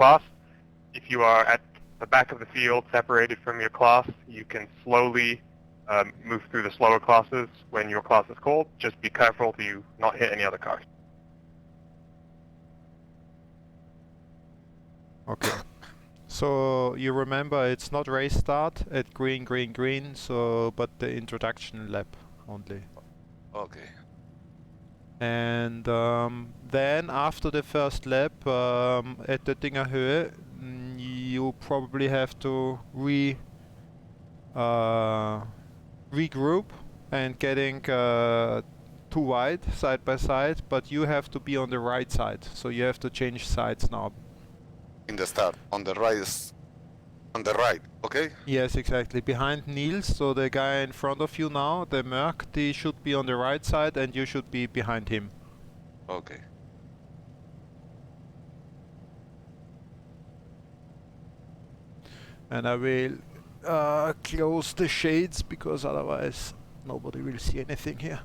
class. If you are at the back of the field, separated from your class, you can slowly move through the slower classes when your class is called. Just be careful to not hit any other cars. Okay. So you remember it's not race start at green, green, green, so but the introduction lap only. Okay. And then after the first lap at the Dinger Höhe, you probably have to regroup and getting too wide side by side, but you have to be on the right side, so you have to change sides now. In the start, on the right, okay? Yes, exactly. Behind Niels, so the guy in front of you now, the Merc, he should be on the right side and you should be behind him. Okay. And I will close the shades because otherwise nobody will see anything here,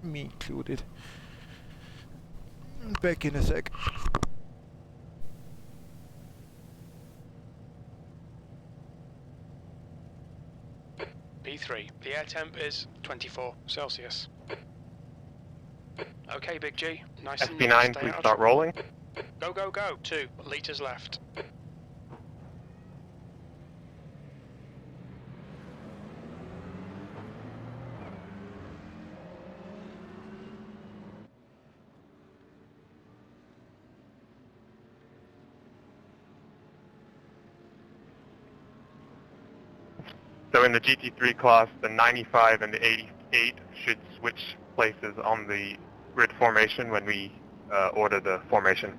me included. Back in a sec. B3, the air temp is 24 Celsius. Okay, Big G, nice and SB9, stay please out. start rolling. Go, go, go, 2 litres left. So in the GT3 class, the 95 and the 88 should switch places on the grid formation when we order the formation.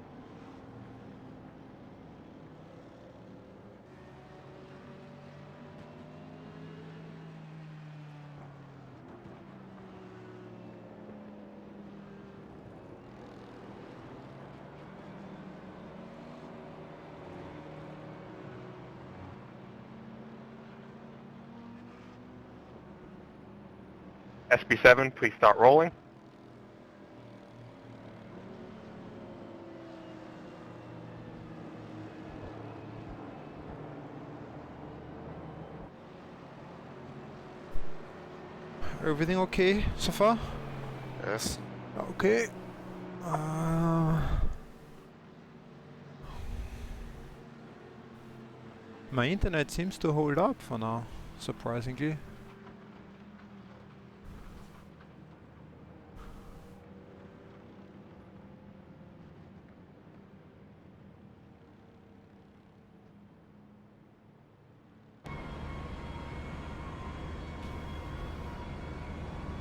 SB7, please start rolling. Everything okay so far? Yes. Okay. My internet seems to hold up for now, surprisingly.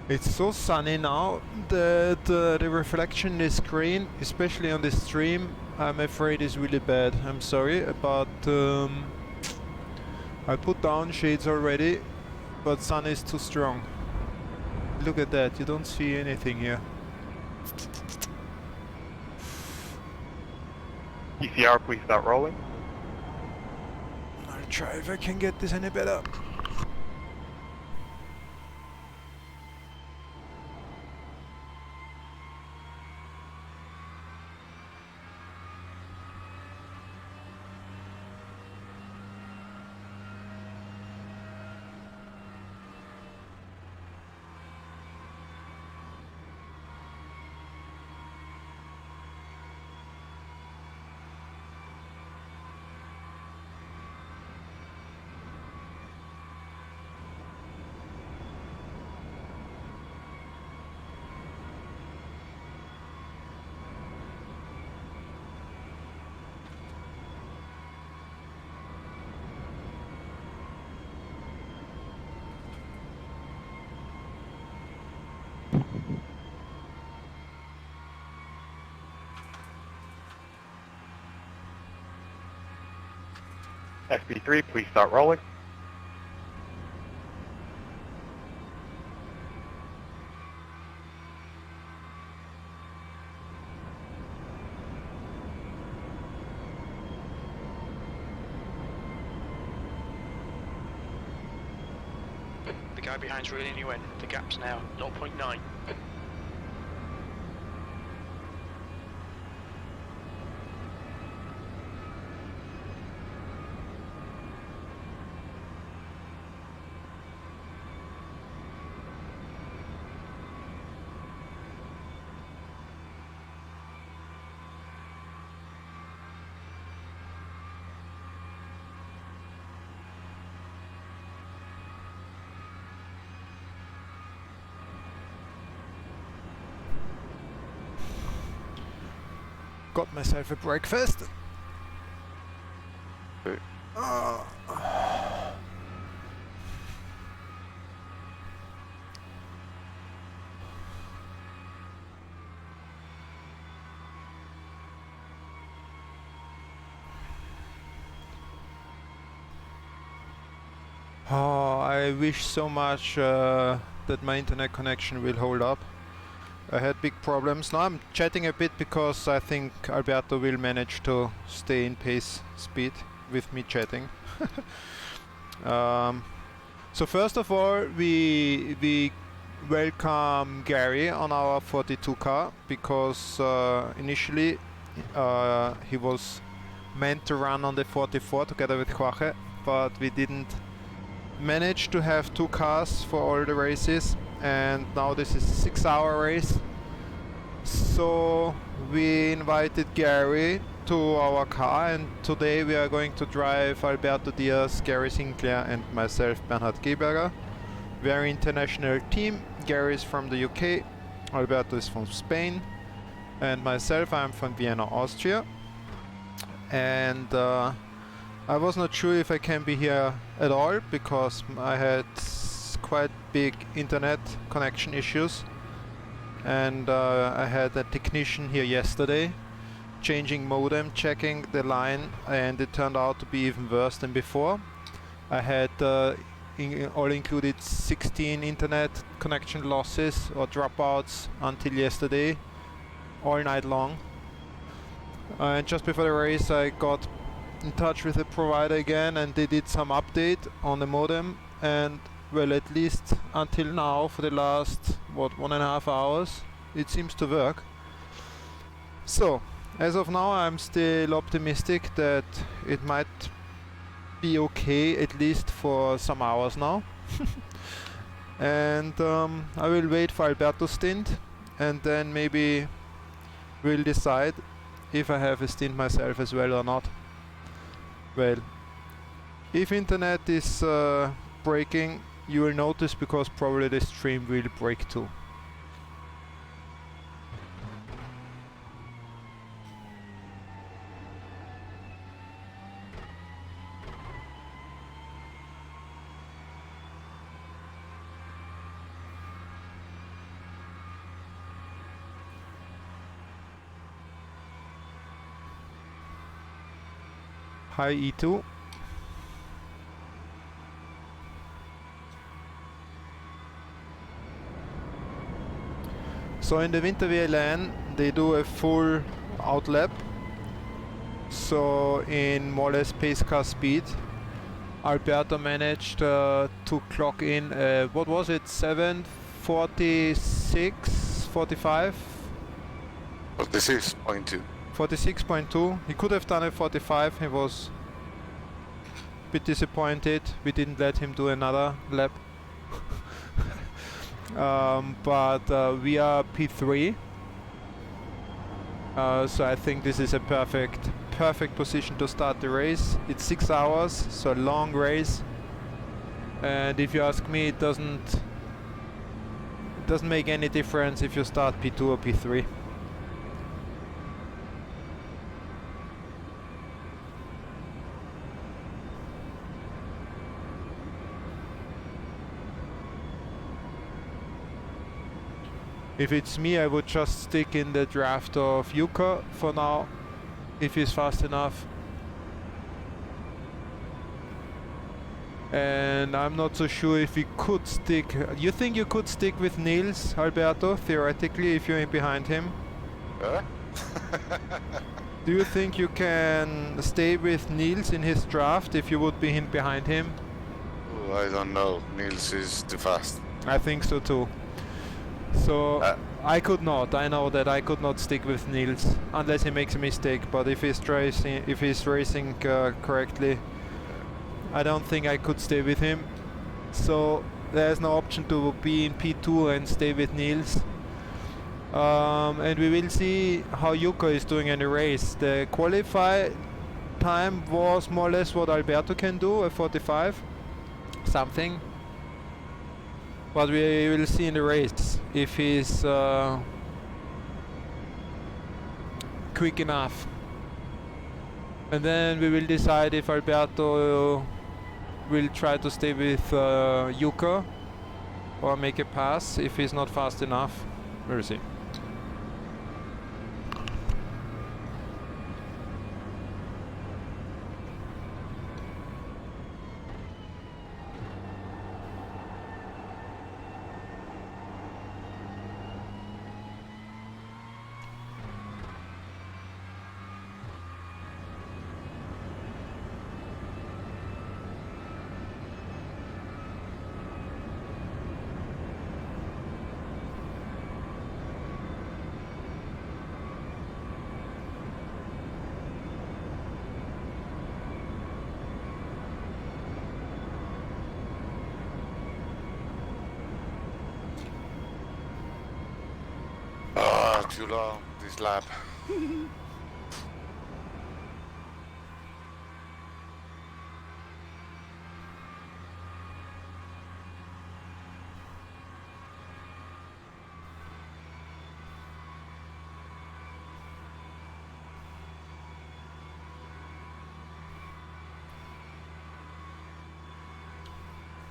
It's so sunny now that the reflection in the screen, especially on the stream, I'm afraid is really bad. I'm sorry, but I put down shades already, but sun is too strong. Look at that, you don't see anything here. ECR, please start rolling. I'll try if I can get this any better. SB3, please start rolling. The guy behind's reeling you in. The gap's now 0.9. got myself a breakfast. Okay. Oh, I wish so much that my internet connection will hold up. I had big problems. Now I'm chatting a bit because I think Alberto will manage to stay in pace speed with me chatting. So first of all, we welcome Gary on our 42 car because initially he was meant to run on the 44 together with Jorge, but we didn't manage to have 2 cars for all the races, and now this is a 6-hour race. So we invited Gary to our car, and today we are going to drive Alberto, Díaz, Gary Sinclair and myself, Bernhard Gehberger. Very international team. Gary is from the UK, Alberto is from Spain, and myself, I'm from Vienna, Austria. And I was not sure if I can be here at all because I had quite big internet connection issues, and I had a technician here yesterday changing modem, checking the line, and it turned out to be even worse than before. I had all included 16 internet connection losses or dropouts until yesterday, all night long. And just before the race I got in touch with the provider again, and they did some update on the modem, and well, at least until now, for the last 1.5 hours, it seems to work. So as of now I'm still optimistic that it might be okay, at least for some hours now. And I will wait for Alberto's stint, and then maybe we'll decide if I have a stint myself as well or not. Well, if internet is breaking, you will notice, because probably the stream will break too. Hi E2. So in the Winter-VLN they do a full outlap, so in more or less pace car speed. Alberto managed to clock in, what was it, 7:46, 45? 46.2. 46.2. He could have done a 45. He was a bit disappointed we didn't let him do another lap. But we are P3, so I think this is a perfect position to start the race. It's 6 hours, so a long race, and if you ask me, it doesn't make any difference if you start P2 or P3. If it's me, I would just stick in the draft of Yuka for now, if he's fast enough. And I'm not so sure if we could stick. You think you could stick with Niels, Alberto, theoretically, if you're in behind him? Do you think you can stay with Niels in his draft if you would be in behind him? Oh, I don't know. Niels is too fast. I think so too. So I could not. I know that I could not stick with Niels unless he makes a mistake. But if he's racing correctly, I don't think I could stay with him. So there's no option to be in P2 and stay with Niels. And we will see how Yuka is doing in the race. The qualify time was more or less what Alberto can do, a 45 something. But we will see in the race if he's quick enough. And then we will decide if Alberto will try to stay with Yuka or make a pass if he's not fast enough. We'll see. Too long, this lap.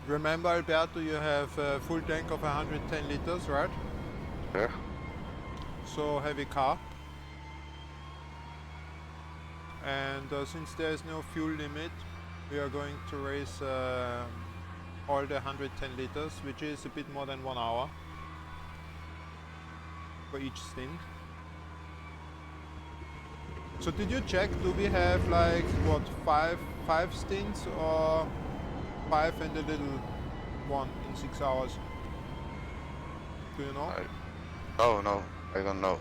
Remember, Alberto, you have a full tank of 110 liters, right? Yeah. So heavy car. And since there is no fuel limit, we are going to race all the 110 liters, which is a bit more than 1 hour for each stint. So did you check, do we have like, what, five stints or 5 and a little one in 6 hours? Do you know? No, I don't know.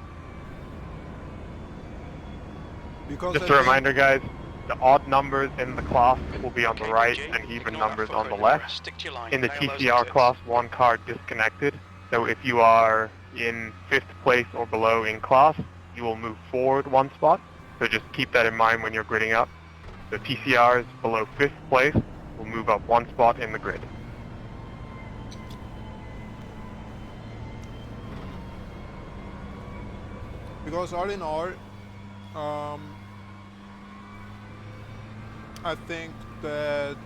Because Just I a think reminder, guys, the odd numbers in the class will be on the right and even numbers on the left. Stick to your line. In the Nail those TCR exits. class, one car disconnected. So if you are in 5th place or below in class, you will move forward 1 spot. So just keep that in mind when you're gridding up. The TCRs below 5th place will move up 1 spot in the grid. Because all in all, I think that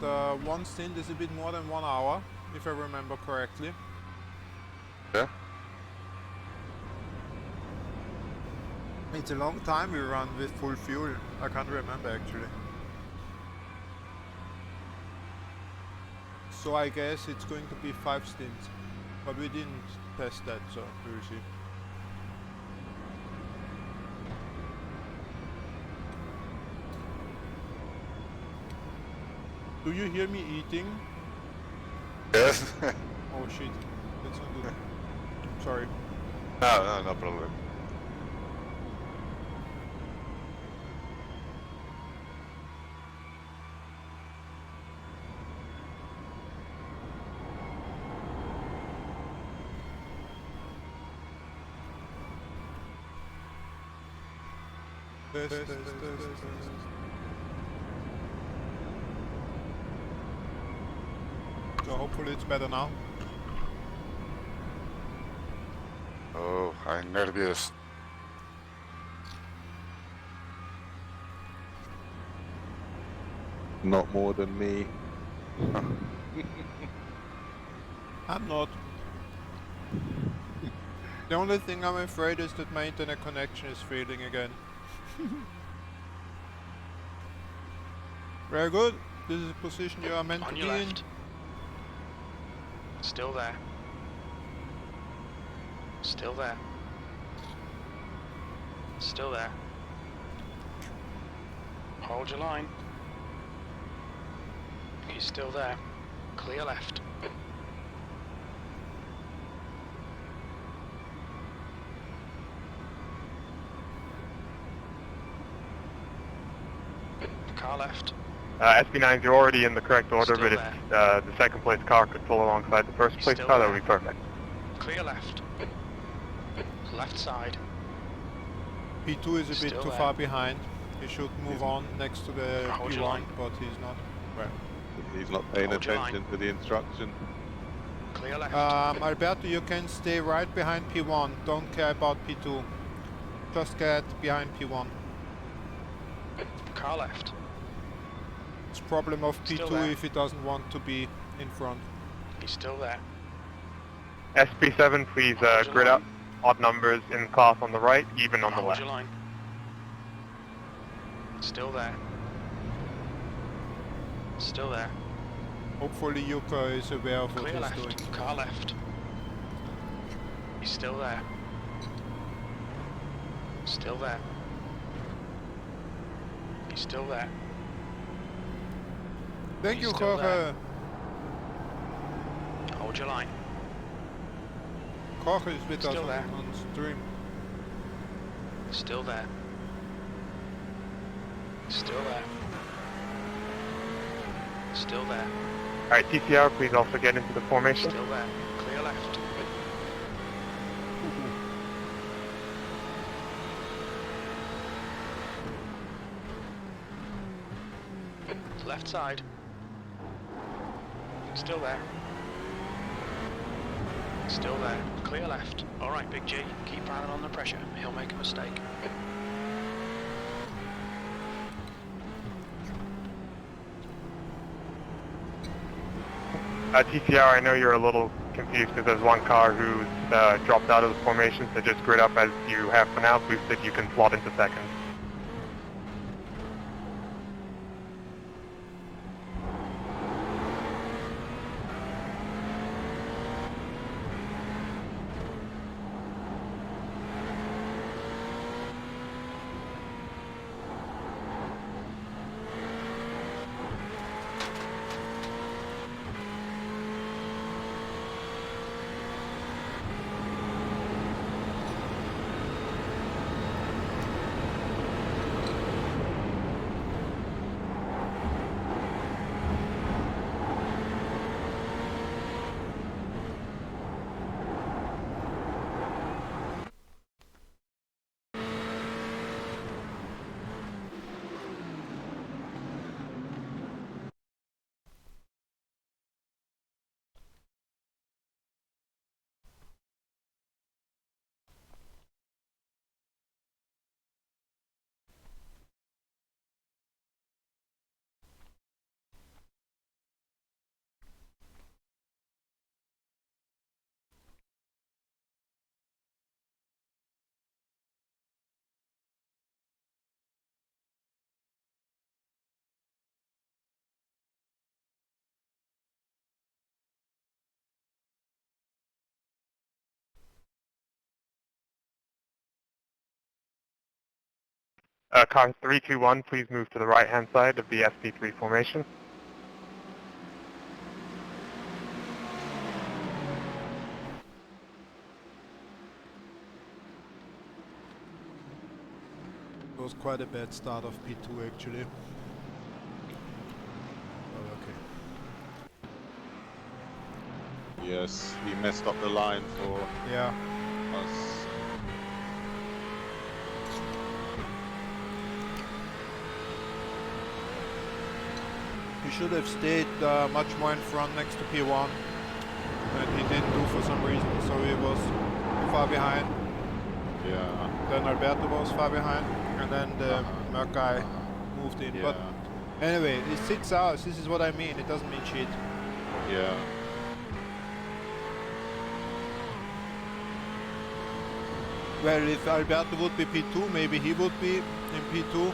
one stint is a bit more than 1 hour, if I remember correctly. Yeah. It's a long time we run with full fuel. I can't remember actually. So I guess it's going to be 5 stints, but we didn't test that, so we'll see. Do you hear me eating? Yes. Oh shit, that's not good. Sorry. No problem. Test. So hopefully it's better now. Oh, I'm nervous. Not more than me. I'm not. The only thing I'm afraid is that my internet connection is failing again. Very good. This is a position you are meant to On be your in. left. Still there. Still there. Still there. Hold your line. He's still there. Clear left. Car left. SB9s, you're already in the correct order, Still but if the second place car could pull alongside the first place Still car, that there. would be perfect. Clear left. Left side. P2 is a bit Still too there. far behind. He should move on next to the Hold your P1, line. but he's not. Right. He's not paying Hold your attention to the instruction. Clear left. Alberto, you can stay right behind P1. Don't care about P2. just get behind P1. Car left. It's problem of Still P2 there. if he doesn't want to be in front. He's still there. SP7, please Hold your grid up. line. Odd numbers in class on the right, even on the Hold left. your line. Still there. Still there. Hopefully Yuka is aware of what Clear he's left. doing. Car left. He's still there. Still there. He's still there. Thank He's you, still Jorge. there. Hold your line. Jorge is with us Still there. on stream. Still there. Still there. Still there. Alright, TCR, please also get into the formation. Still there. Clear left. Left side. Still there. Still there. Clear left. Alright, Big G. Keep piling on the pressure. He'll make a mistake. TCR, I know you're a little confused because there's one car who's dropped out of the formation, so just grid up as you have for now. Boosted, you can slot into second. Car 321, please move to the right-hand side of the SP3 formation. It was quite a bad start of P2 actually. Oh, okay. Yes, he messed up the line for Yeah. us. He should have stayed much more in front next to P1. And he didn't do for some reason, so he was far behind. Yeah. Then Alberto was far behind, and then the Merc guy moved in. Yeah. But anyway, it sits out. This is what I mean. It doesn't mean shit. Yeah. Well, if Alberto would be P2, maybe he would be in P2.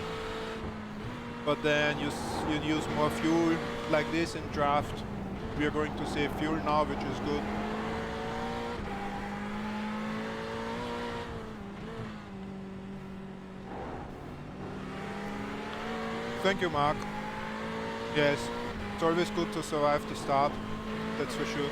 But then you use more fuel like this in draft. We are going to save fuel now, which is good. Thank you, Mark. Yes, it's always good to survive the start, that's for sure.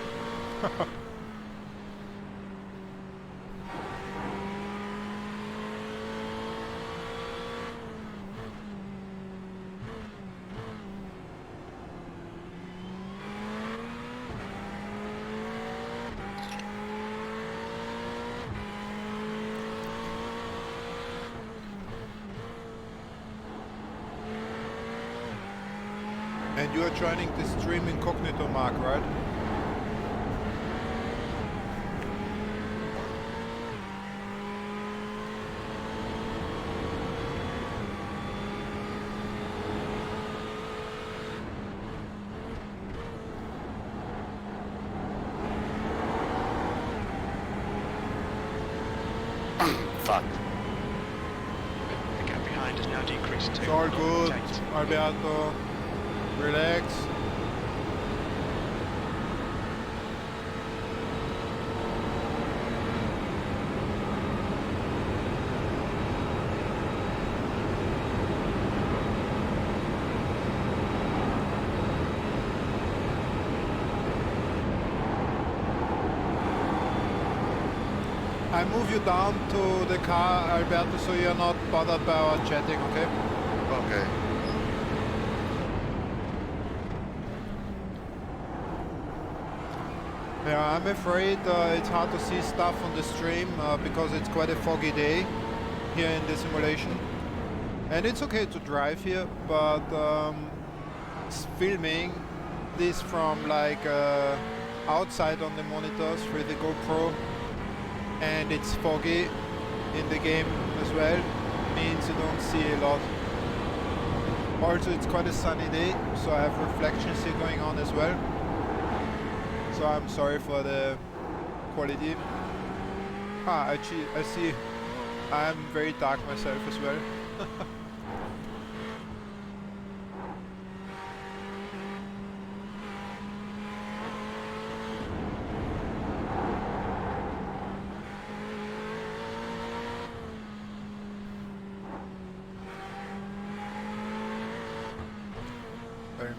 And you are joining the stream incognito, Mark, right? Fuck. The gap behind has now decreased to It's all good, 0.8. Alberto. Relax. I move you down to the car, Alberto, so you're not bothered by our chatting, okay? Okay. Yeah, I'm afraid it's hard to see stuff on the stream because it's quite a foggy day here in the simulation. And it's okay to drive here, but filming this from like outside on the monitors with the GoPro, and it's foggy in the game as well, means you don't see a lot. Also, it's quite a sunny day, so I have reflections here going on as well. So I'm sorry for the quality. Actually, I see I'm very dark myself as well.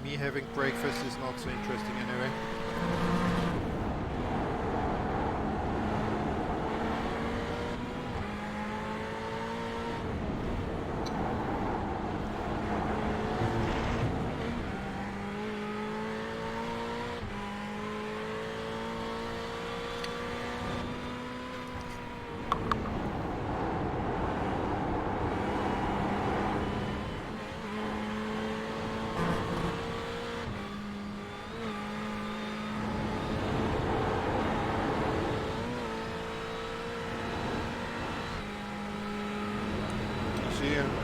Me having breakfast is not so interesting anyway.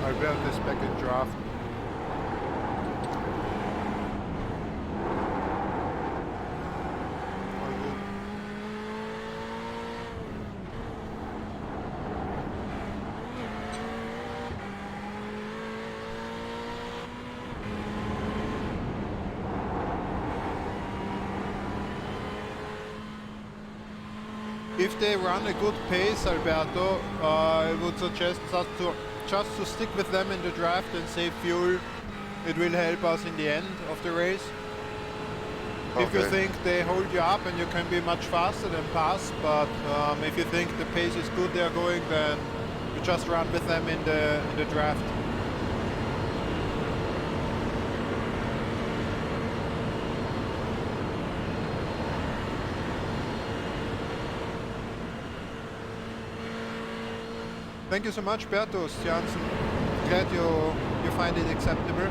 Alberto is back in draft. If they run a good pace, Alberto, I would suggest just to stick with them in the draft and save fuel. It will help us in the end of the race. Okay. If you think they hold you up and you can be much faster, then pass. But if you think the pace is good they're going, then you just run with them in the draft. Thank you so much, Bertus Janssen. Glad you find it acceptable.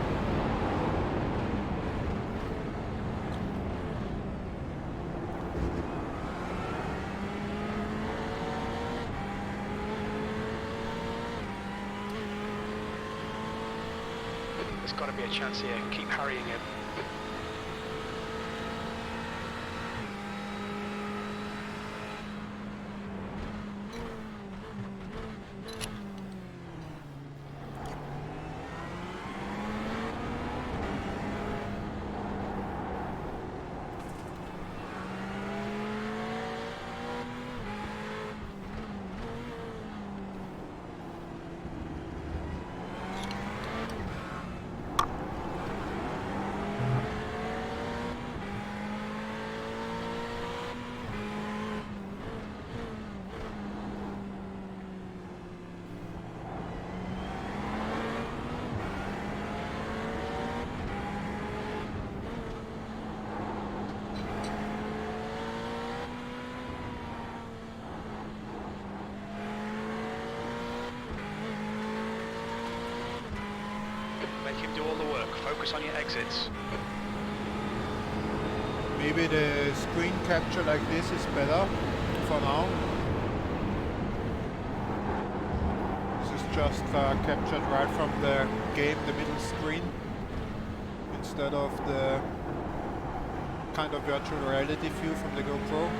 There's got to be a chance here. Keep harrying him. Make him do all the work. Focus on your exits. Maybe the screen capture like this is better for now. This is just captured right from the game, the middle screen, instead of the kind of virtual reality view from the GoPro.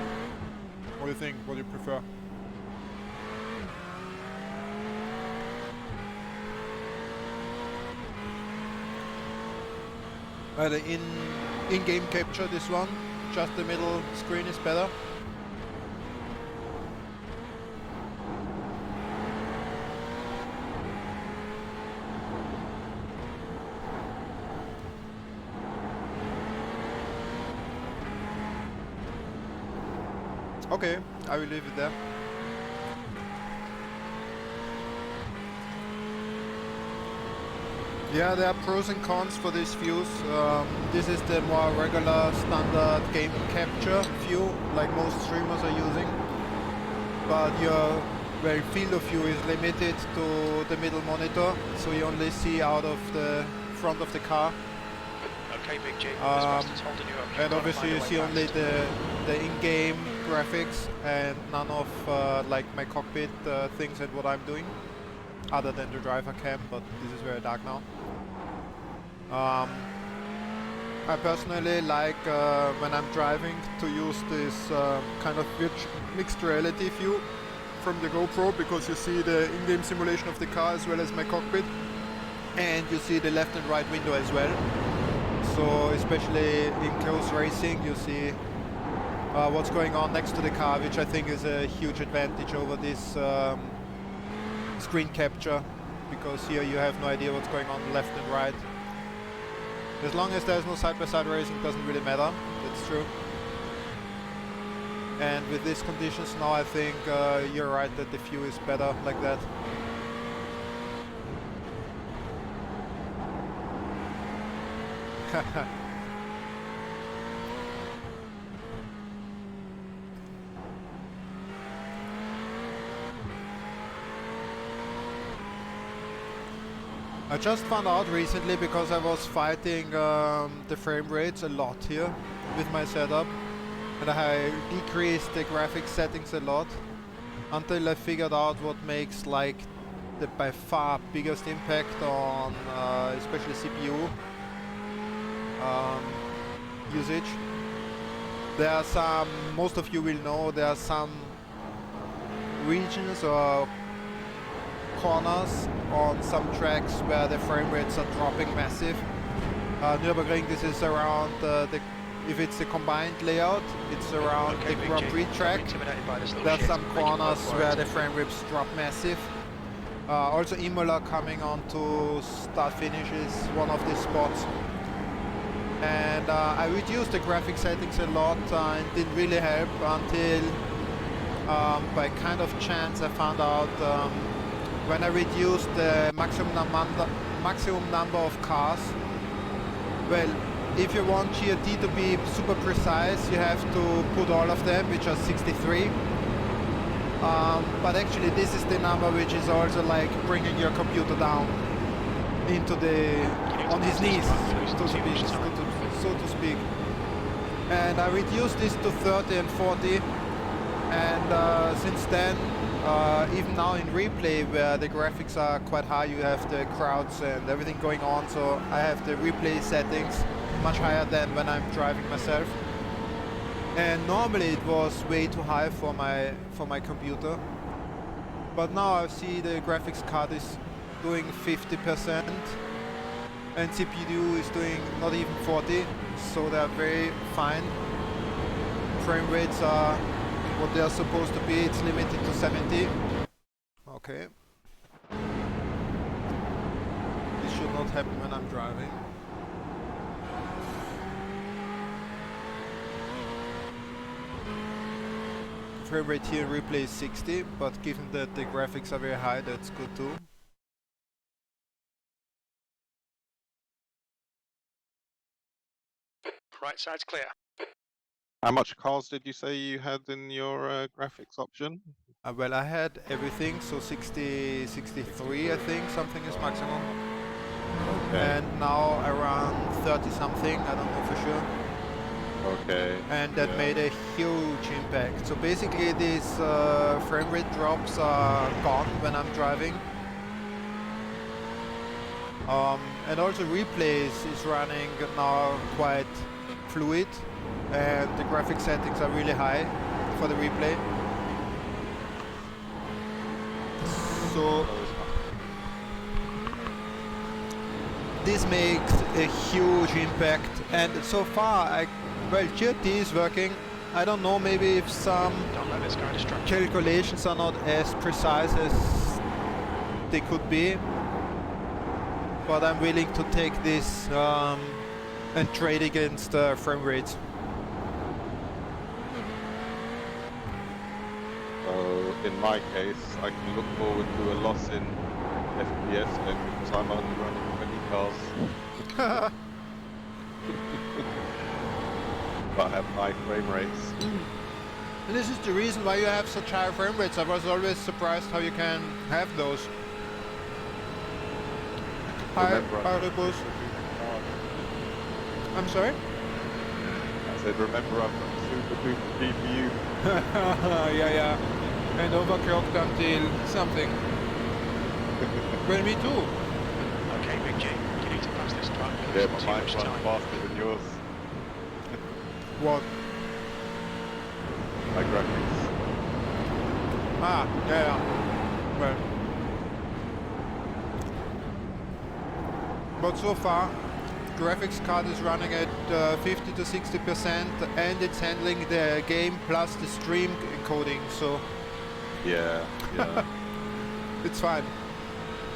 What do you think? What do you prefer? Well, in-game capture, this one, just the middle screen is better. Okay, I will leave it there. Yeah, there are pros and cons for these views. This is the more regular standard game capture view, like most streamers are using. But your field of view is limited to the middle monitor, so you only see out of the front of the car. Okay, Big G. This bastard's holding you up. And obviously you see only the in-game graphics and none of like my cockpit things and what I'm doing, other than the driver cam, but this is very dark now. I personally like when I'm driving to use this kind of mixed reality view from the GoPro, because you see the in-game simulation of the car as well as my cockpit, and you see the left and right window as well. So especially in close racing you see what's going on next to the car, which I think is a huge advantage over this screen capture, because here you have no idea what's going on left and right. As long as there's no side-by-side racing, it doesn't really matter, that's true. And with these conditions now I think you're right that the view is better like that. I just found out recently, because I was fighting the frame rates a lot here with my setup, and I decreased the graphics settings a lot until I figured out what makes like the by far biggest impact on especially CPU usage. There are some, most of you will know, there are some regions or corners on some tracks where the frame rates are dropping massive. Nürburgring, this is around if it's the combined layout, it's around the Grand Prix track. There are some corners where the frame rates drop massive. Also Imola coming on to start finish is one of these spots. And I reduced the graphic settings a lot and didn't really help until by kind of chance I found out when I reduced the maximum number of cars. Well, if you want GRT to be super precise, you have to put all of them, which are 63. But actually this is the number which is also like bringing your computer down into the, on his knees, so to speak. And I reduced this to 30 and 40, and since then, even now in replay where the graphics are quite high, you have the crowds and everything going on, so I have the replay settings much higher than when I'm driving myself. And normally it was way too high for my computer, but now I see the graphics card is doing 50% and CPU is doing not even 40, so they're very fine. Frame rates are what they are supposed to be, it's limited to 70. Okay. This should not happen when I'm driving. Frame rate here in replay is 60, but given that the graphics are very high, that's good too. Right side's clear. How much cars did you say you had in your graphics option? Well, I had everything, so 60, 63 I think, something is maximum. Okay. And now around 30 something, I don't know for sure. Okay. And that made a huge impact. So basically these frame rate drops are gone when I'm driving. And also replays is running now quite fluid, and the graphic settings are really high for the replay. this makes a huge impact. And so far, well, GRT is working. I don't know, maybe if some Don't let this guy distract you. calculations are not as precise as they could be. But I'm willing to take this and trade against frame rates. So in my case, I can look forward to a loss in FPS then because I'm only running 20 cars. But I have high frame rates. And this is the reason why you have such high frame rates. I was always surprised how you can have those. Hi, Rebus. I'm sorry? I said, remember I've got super duper GPU. yeah. And overclocked until something. Well, me too. Okay, Big G, you need to pass this truck. Yeah, but mine runs faster than yours. What? My graphics. Yeah. Well. But so far, graphics card is running at 50 to 60% and it's handling the game plus the stream encoding, so Yeah. it's fine.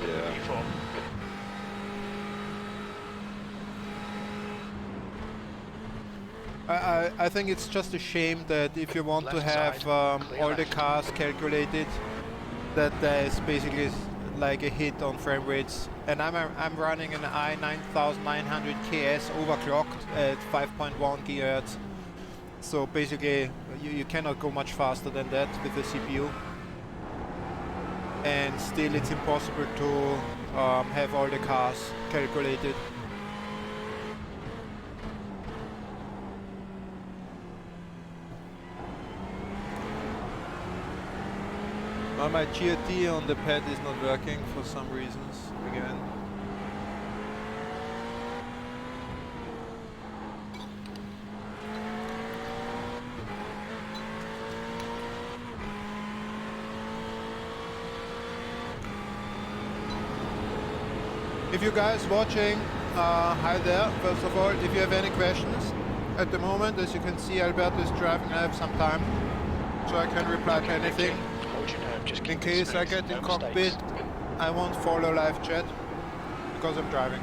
Yeah. E4. I think it's just a shame that if you want to Left have side, clear all the left. cars calculated, that there is basically like a hit on frame rates. And I'm running an i9900 KS overclocked at 5.1 GHz. So basically you cannot go much faster than that with the CPU. And still it's impossible to have all the cars calculated. Well, my GRT on the pad is not working for some reasons again. If you guys watching, hi there. First of all, if you have any questions, at the moment, as you can see, Alberto is driving. I have some time, so I can reply to anything. Hold your nerve, just In keep it case I smooth, get in no cockpit, mistakes. I won't follow live chat because I'm driving.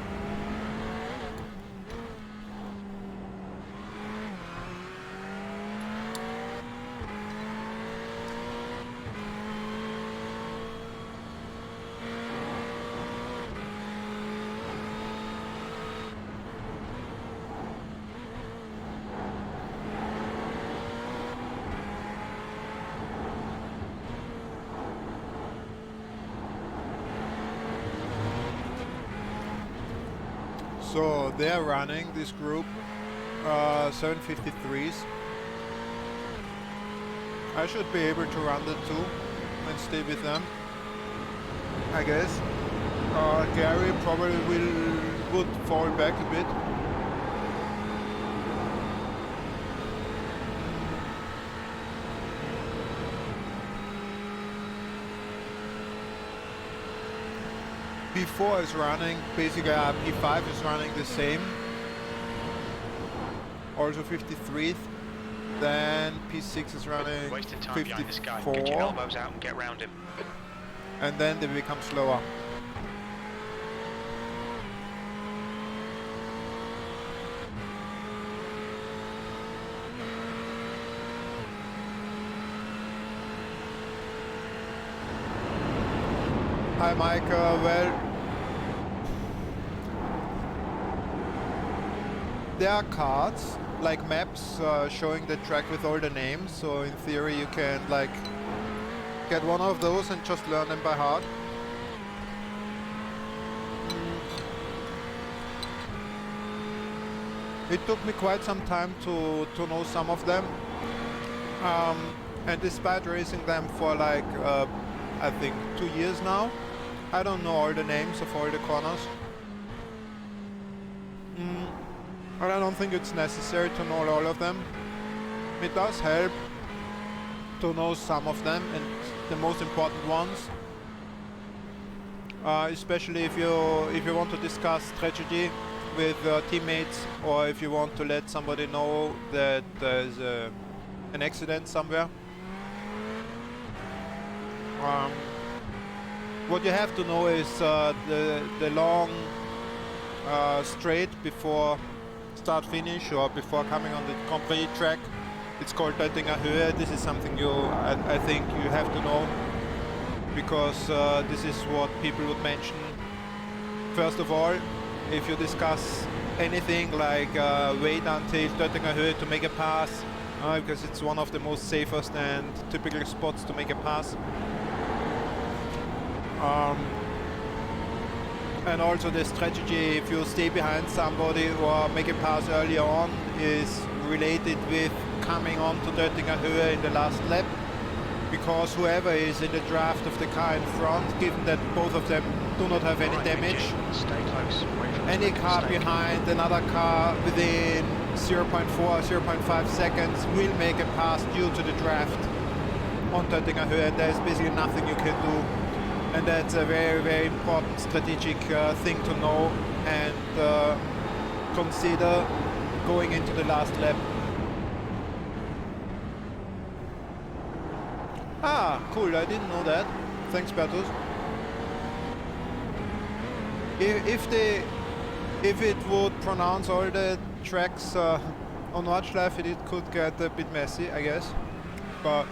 So they're running this group 753s. I should be able to run the two and stay with them, I guess. Gary probably would fall back a bit. P4 is running, basically P5 is running the same, also 53th, then P6 is running Wasting time behind this guy. Get your 54, elbows out and get round him. and then they become slower. Hi Mike, well, there are cards, like maps showing the track with all the names, so in theory you can like get one of those and just learn them by heart. It took me quite some time to know some of them, and despite racing them for like I think 2 years now, I don't know all the names of all the corners. And I don't think it's necessary to know all of them. It does help to know some of them and the most important ones. especially if you want to discuss strategy with teammates, or if you want to let somebody know that there's an accident somewhere. What you have to know is the long straight before start finish, or before coming on the Grand Prix track. It's called Oettinger Höhe. This is something I think you have to know, because this is what people would mention. First of all, if you discuss anything like wait until Oettinger Höhe to make a pass, because it's one of the most safest and typical spots to make a pass. And also the strategy, if you stay behind somebody or make a pass earlier on, is related with coming on to Oettinger Höhe in the last lap, because whoever is in the draft of the car in front, given that both of them do not have any damage, Stay close. Wait for the any second car mistake. behind another car within 0.4, 0.5 seconds will make a pass due to the draft on Oettinger Höhe, and there's basically nothing you can do. And that's a very, very important strategic thing to know and consider going into the last lap. Ah, cool, I didn't know that. Thanks, Bertus. If it would pronounce all the tracks on Nordschleife, it could get a bit messy, I guess. But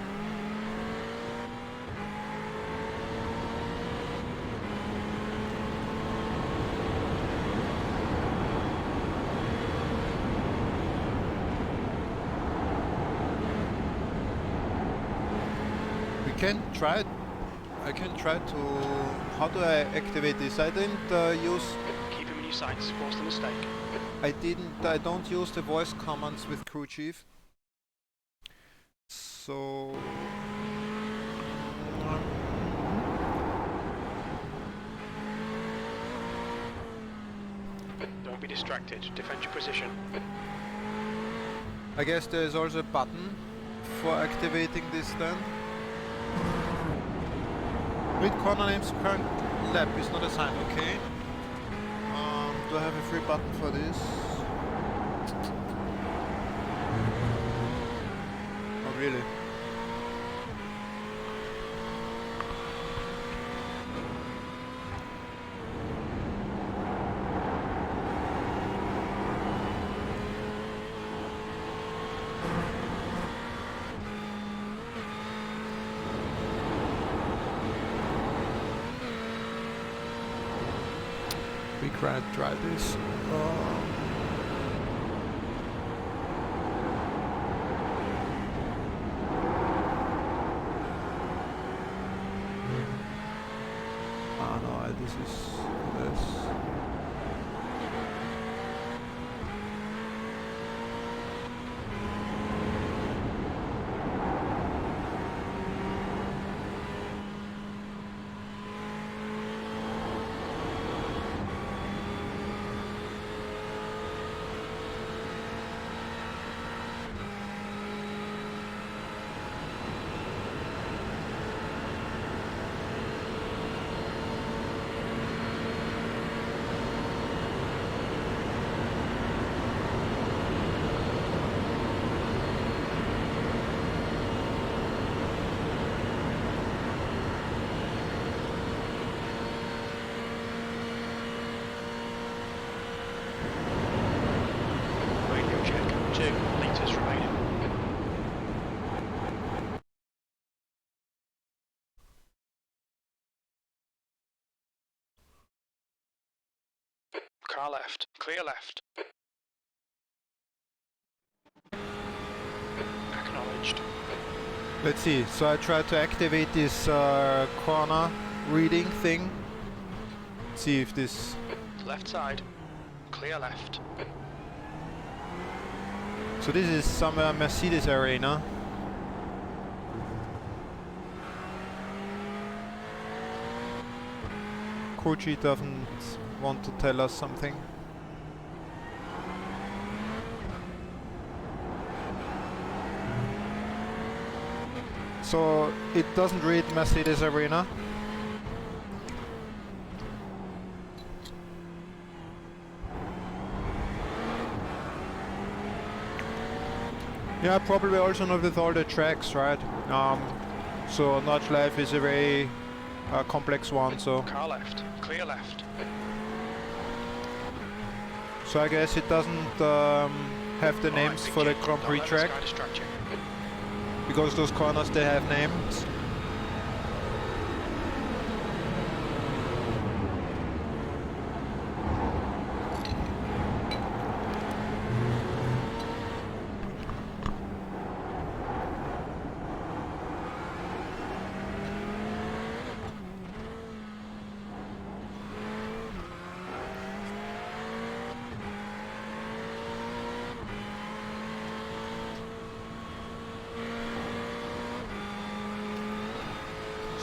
I can try to... How do I activate this? I didn't use... Keep him in your sights. Force the mistake. I don't use the voice commands with crew chief. So... Don't be distracted. Defend your position. I guess there's also a button for activating this then. Read corner names current lap is not assigned, okay. Do I have a free button for this? Oh really? We can't try this. Ah no, this is this. Radio check. 2 litres remaining. Car left. Clear left. Acknowledged. Let's see, so I try to activate this corner reading thing. See if this... Left side. Clear left. So this is somewhere Mercedes arena. Koji doesn't want to tell us something. So it doesn't read Mercedes arena. Yeah, probably also not with all the tracks, right? So Nordschleife is a very complex one, so Car left, clear left. I guess it doesn't have the names Big for the change. Grand Don't Prix let this track guy distract you. because those corners they have names.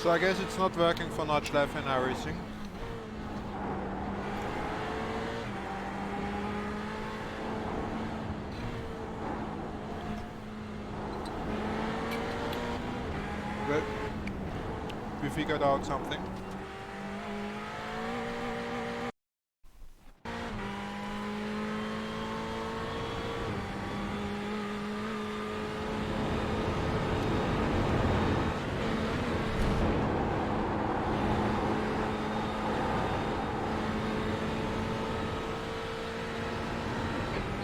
So I guess it's not working for Nordschleife and everything. Well, we figured out something.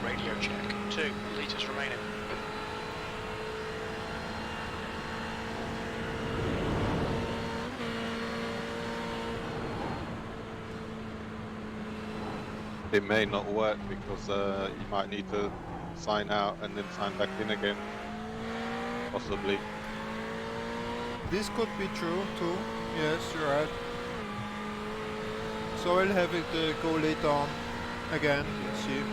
Radio check. 2 litres remaining. It may not work because you might need to sign out and then sign back in again. Possibly. This could be true too. Yes, you're right. So I'll have it go later on again. Let's see. Yeah.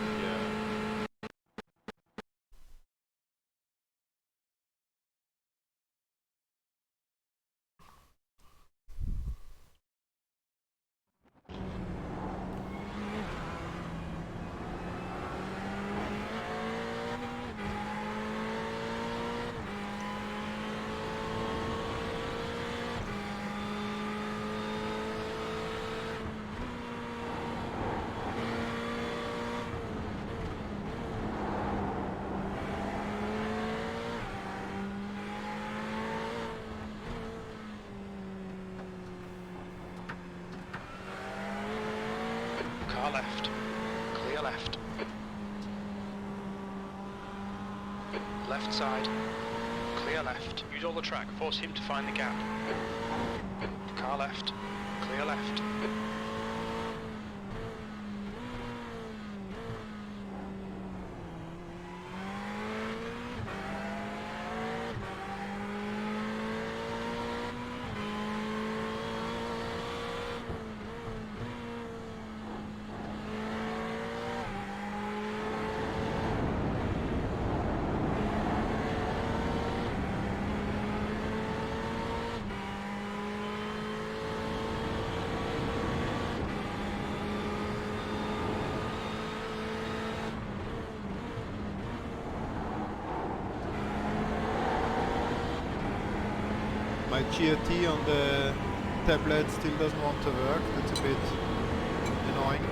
Car left, clear left. Left side, clear left. Use all the track, force him to find the gap. Car left, clear left. My GRT on the tablet still doesn't want to work. That's a bit annoying.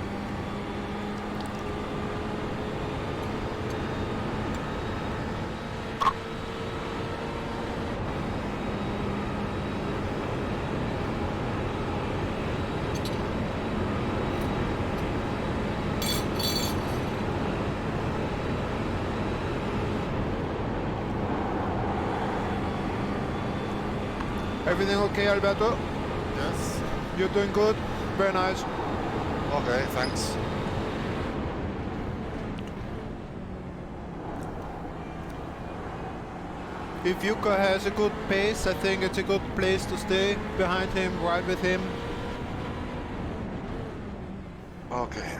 Everything okay, Alberto? Yes. You're doing good. Very nice. Okay, thanks. If Yuka has a good pace, I think it's a good place to stay behind him, ride with him. Okay.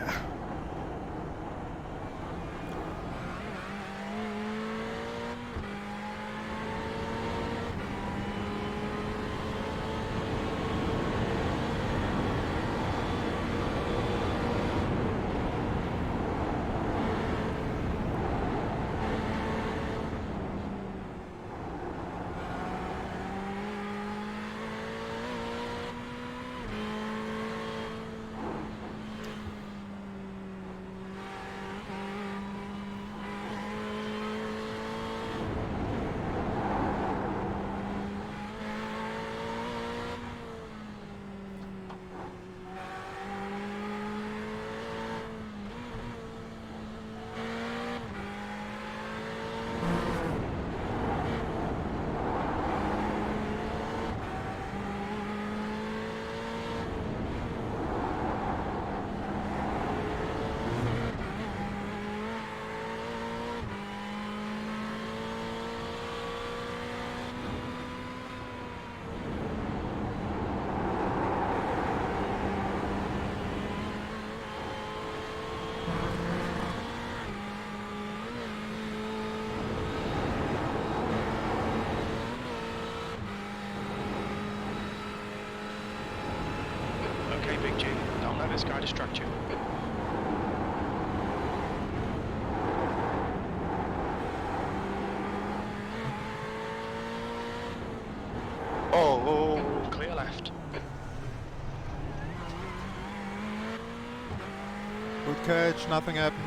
catch, nothing happened.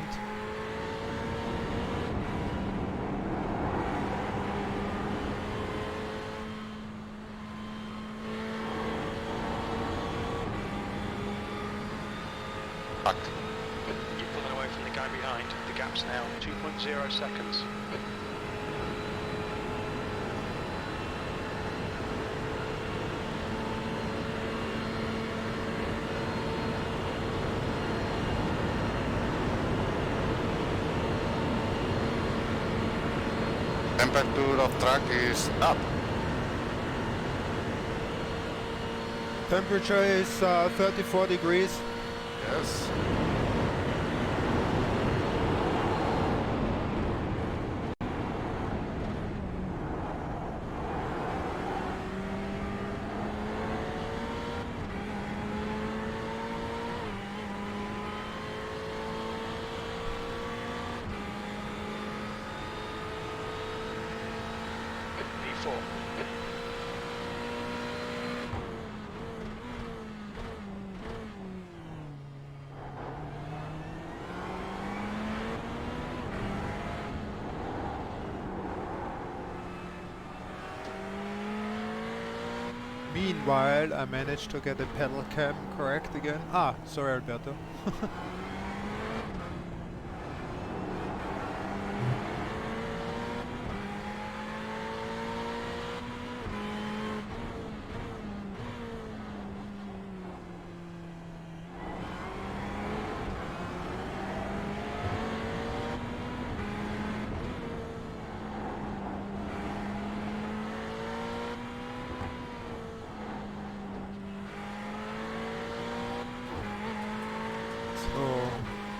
Fuck. You're pulling away from the guy behind. The gap's now 2.0 seconds. Temperature of track is up. Temperature is 34 degrees. Yes. V4. Meanwhile, I managed to get a pedal cam correct again. Ah, sorry Alberto.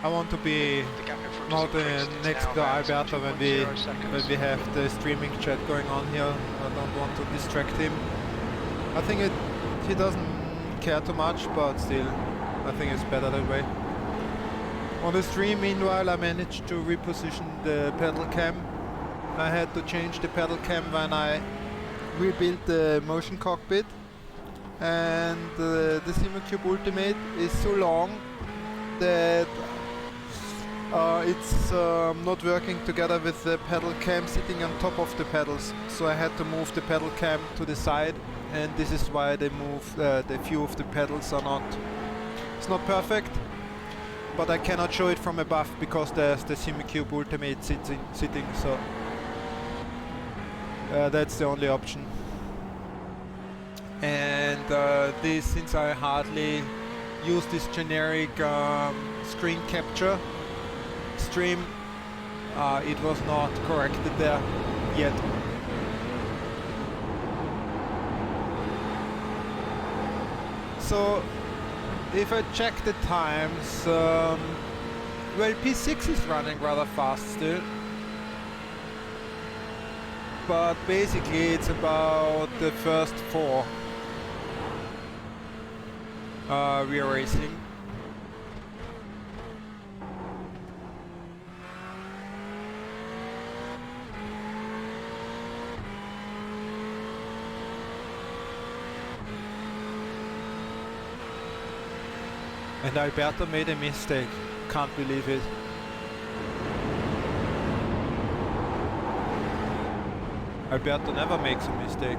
I want to be The gap in front not has increased. It's next now to about Alberto when we 2.0 seconds. have the streaming chat going on here. I don't want to distract him. I think he doesn't care too much, but still, I think it's better that way. On the stream, meanwhile, I managed to reposition the pedal cam. I had to change the pedal cam when I rebuilt the motion cockpit, and the SimCube Ultimate is so long that it's not working together with the pedal cam sitting on top of the pedals. So I had to move the pedal cam to the side, and this is why they move the view of the pedals are not. It's not perfect, but I cannot show it from above because there's the SimCube Ultimate sitting. So that's the only option. And this, since I hardly use this generic screen capture stream, it was not corrected there yet. So if I check the times, well, P6 is running rather fast still, but basically it's about the first four we are racing. And Alberto made a mistake. Can't believe it. Alberto never makes a mistake.